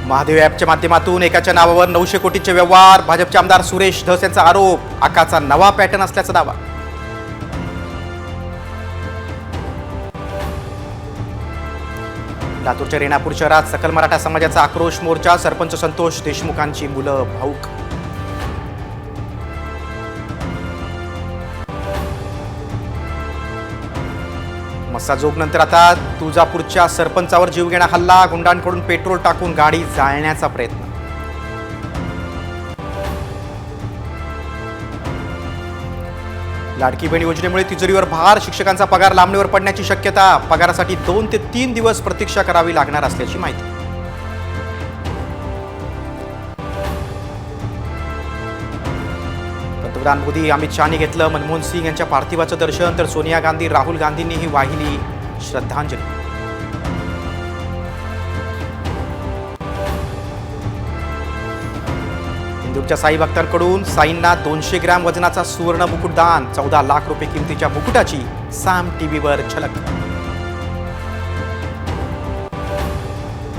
महादेव ॲपच्या माध्यमातून एकाच्या नावावर 900 कोटीचे व्यवहार. भाजपचे आमदार सुरेश धस यांचा आरोप. आकाचा नवा पॅटर्न असल्याचा दावा. लातूरच्या रेणापूर शहरात सकल मराठा समाजाचा आक्रोश मोर्चा. सरपंच संतोष देशमुखांची मुलं भाऊक. मस्साजोगनंतर आता तुळजापूरच्या सरपंचावर जीवघेणा हल्ला. गुंडांकडून पेट्रोल टाकून गाडी जाळण्याचा प्रयत्न. लाडकी बहीण योजनेमुळे तिजोरीवर भार. शिक्षकांचा पगार लांबणीवर पडण्याची शक्यता. पगारासाठी 2 ते 3 दिवस प्रतीक्षा करावी लागणार असल्याची माहिती. पंतप्रधान मोदी अमित शहानी घेतलं मनमोहन सिंग यांच्या पार्थिवाचं दर्शन. तर सोनिया गांधी राहुल गांधींनीही वाहिली श्रद्धांजली. इंदूरच्या साई भक्तांकडून साईंना 200 ग्रॅम वजनाचा सुवर्ण मुकुट दान. 14 लाख रुपये किमतीच्या मुकुटाची साम टीव्हीवर झलक.